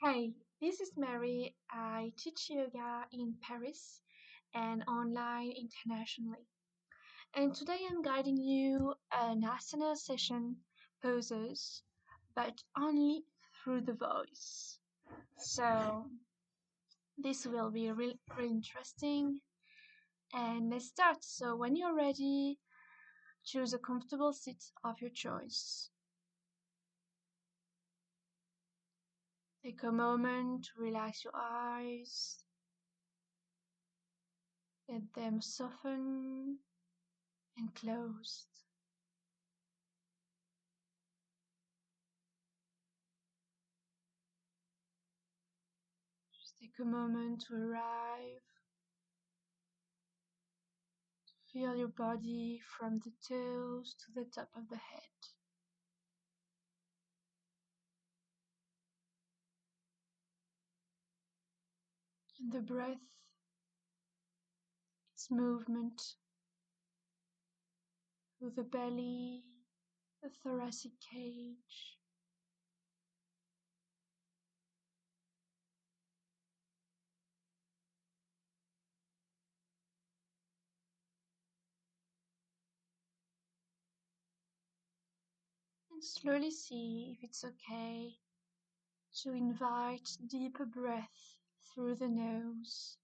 Hi, this is Mary. I teach yoga in Paris and online internationally. And today I'm guiding you an asana session poses, but only through the voice. So this will be really interesting. And let's start. So when you're ready, choose a comfortable seat of your choice. Take a moment to relax your eyes. Let them soften and close. Just take a moment to arrive. Feel your body from the toes to the top of the head. And the breath, its movement through the belly, the thoracic cage. And slowly see if it's okay to invite deeper breath through the nose.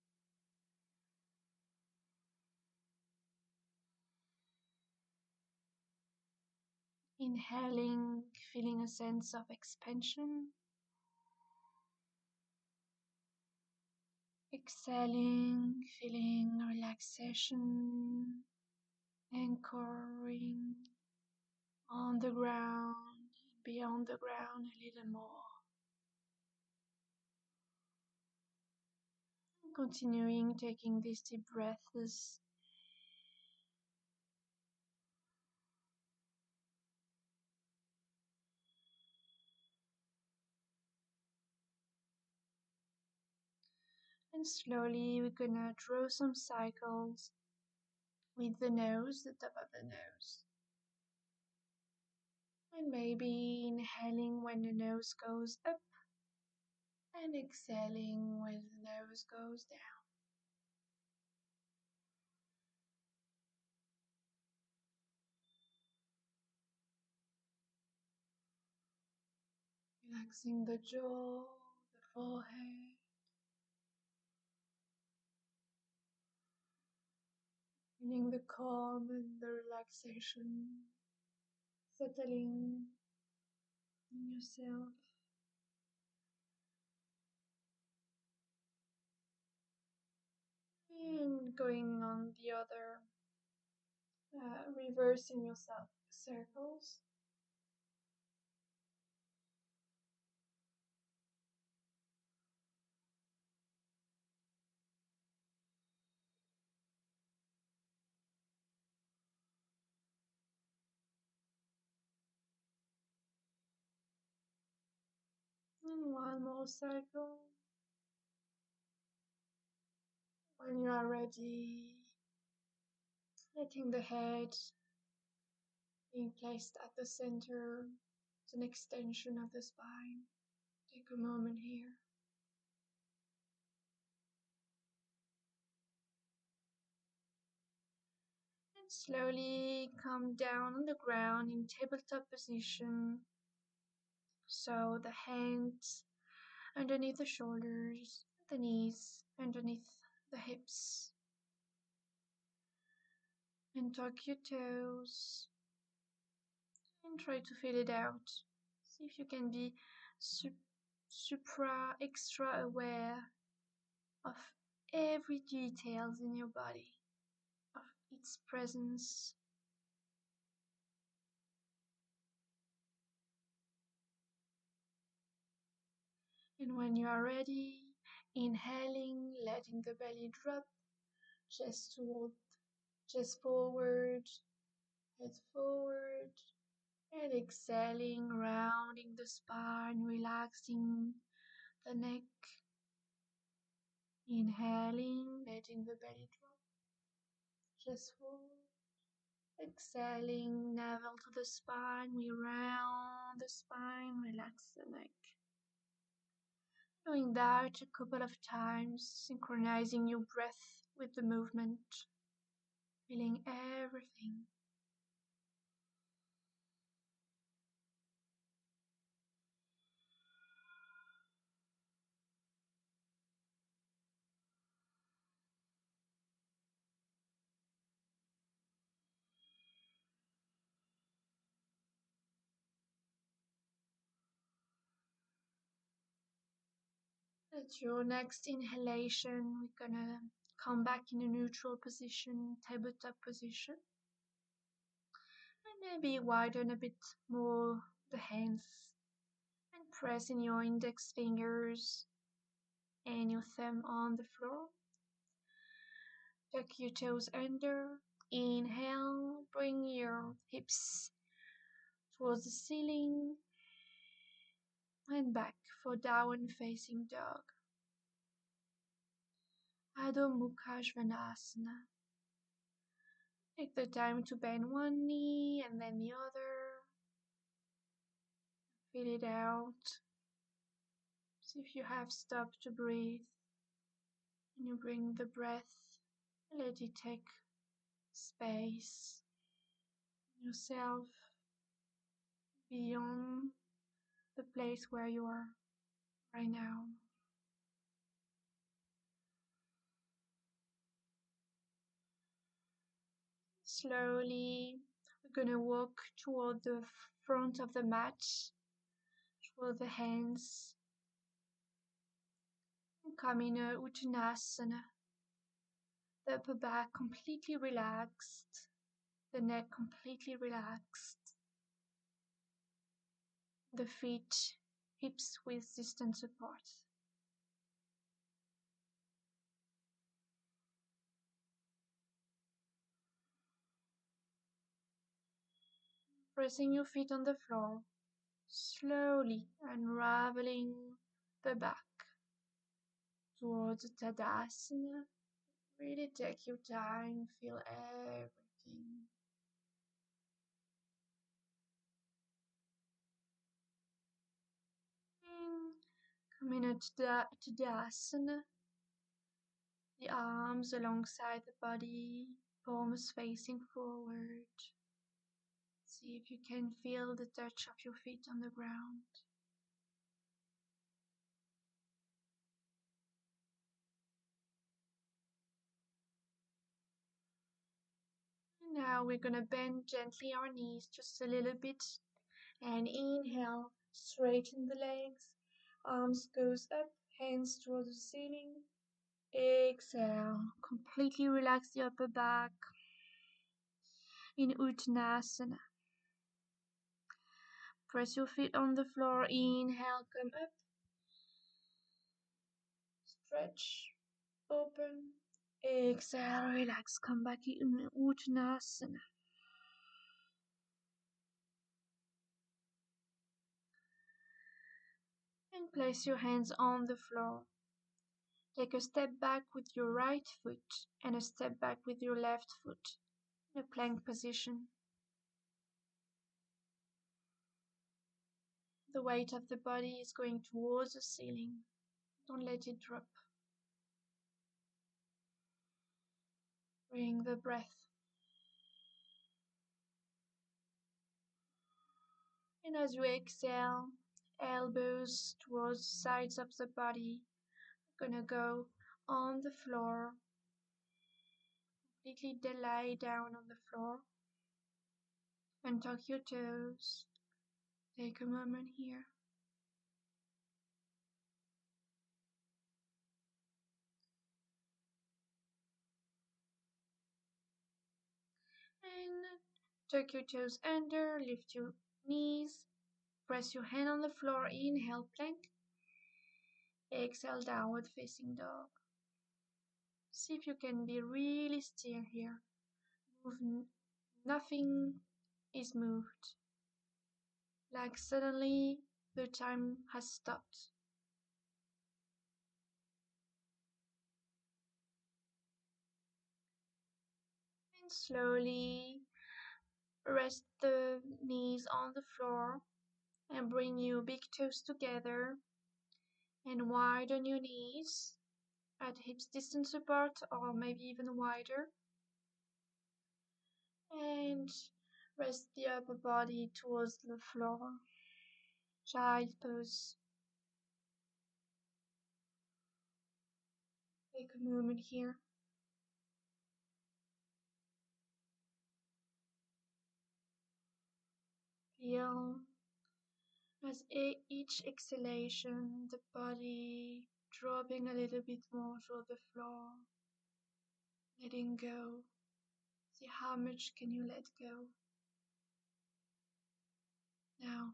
Inhaling, feeling a sense of expansion. Exhaling, feeling relaxation, anchoring on the ground, beyond the ground a little more. Continuing taking these deep breaths. And slowly we're gonna draw some cycles with the nose, the top of the nose. And maybe inhaling when the nose goes up and exhaling when the nose goes down. Relaxing the jaw, the forehead. Feeling the calm and the relaxation settling in yourself. And going on the other, reversing yourself circles. And one more cycle. When you are ready, letting the head being placed at the center, it's an extension of the spine. Take a moment here. And slowly come down on the ground in tabletop position. So the hands underneath the shoulders, the knees underneath the hips. And tuck your toes. And try to feel it out. See if you can be extra aware of every details in your body, of its presence. And when you are ready, inhaling, letting the belly drop, chest forward, head forward, and exhaling, rounding the spine, relaxing the neck. Inhaling, letting the belly drop, chest forward. Exhaling, navel to the spine, we round the spine, relax the neck. Doing that a couple of times, synchronizing your breath with the movement, feeling everything. At your next inhalation, we're gonna come back in a neutral position, tabletop position. And maybe widen a bit more the hands and press in your index fingers and your thumb on the floor. Tuck your toes under. Inhale, bring your hips towards the ceiling and back for downward facing dog. Adho Mukha Svanasana. Take the time to bend one knee and then the other. Feel it out. See if you have stopped to breathe. And you bring the breath, let it take space yourself beyond the place where you are right now. Slowly, we're gonna walk toward the front of the mat, toward the hands, and come in a Uttanasana. The upper back completely relaxed, the neck completely relaxed, the feet, hips width distance apart. Pressing your feet on the floor, slowly unraveling the back towards Tadasana. Really take your time, feel everything. And come in to Tadasana. The arms alongside the body, palms facing forward. See if you can feel the touch of your feet on the ground. And now we're gonna bend gently our knees just a little bit. And inhale, straighten the legs. Arms goes up, hands towards the ceiling. Exhale, completely relax the upper back. In Uttanasana. Press your feet on the floor. Inhale, come up. Stretch, open. Exhale, relax. Come back in Uttanasana. And place your hands on the floor. Take a step back with your right foot and a step back with your left foot in a plank position. The weight of the body is going towards the ceiling. Don't let it drop. Bring the breath. And as you exhale, elbows towards sides of the body. We're gonna go on the floor. Completely lie down on the floor. And tuck your toes. Take a moment here. And tuck your toes under, lift your knees, press your hand on the floor, inhale, plank. Exhale, downward facing dog. See if you can be really still here. Nothing is moved. Like suddenly the time has stopped. And slowly rest the knees on the floor and bring your big toes together And widen your knees at hips distance apart or maybe even wider. And rest the upper body towards the floor. Child pose. Take a moment here. Feel as each exhalation, the body dropping a little bit more to the floor, letting go. See how much can you let go. Now,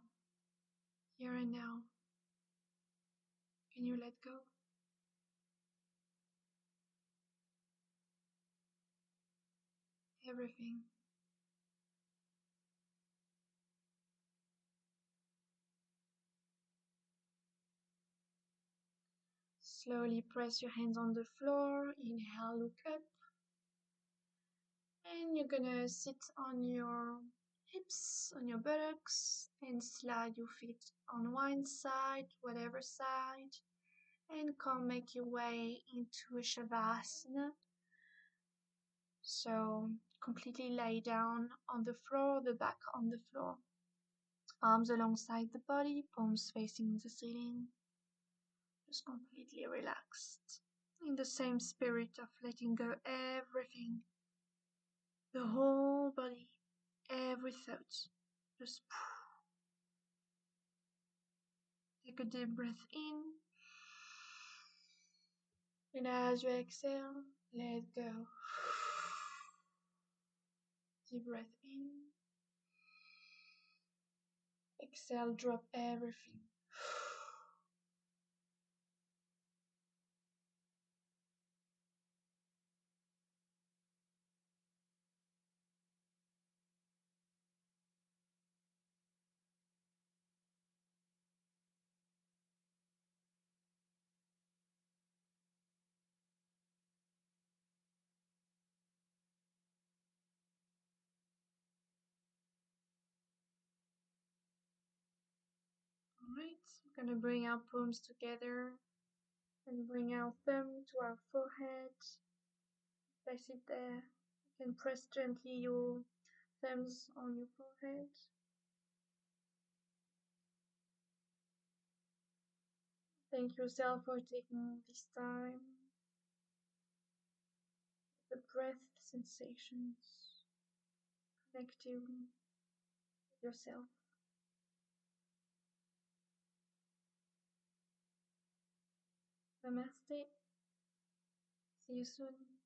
here and now, can you let go? Everything. Slowly press your hands on the floor. Inhale, look up. And you're gonna sit on your hips, on your buttocks, and slide your feet on one side, whatever side, and come make your way into a Shavasana. So completely lay down on the floor, the back on the floor. Arms alongside the body, palms facing the ceiling. Just completely relaxed. In the same spirit of letting go everything. The whole body, every thought. Just take a deep breath in. And as you exhale, let go. Deep breath in. Exhale, drop everything. Alright, we're gonna bring our palms together and bring our thumb to our forehead. Place it there. You can press gently your thumbs on your forehead. Thank yourself for taking this time. The breath sensations, connecting with yourself. Namaste. See you soon.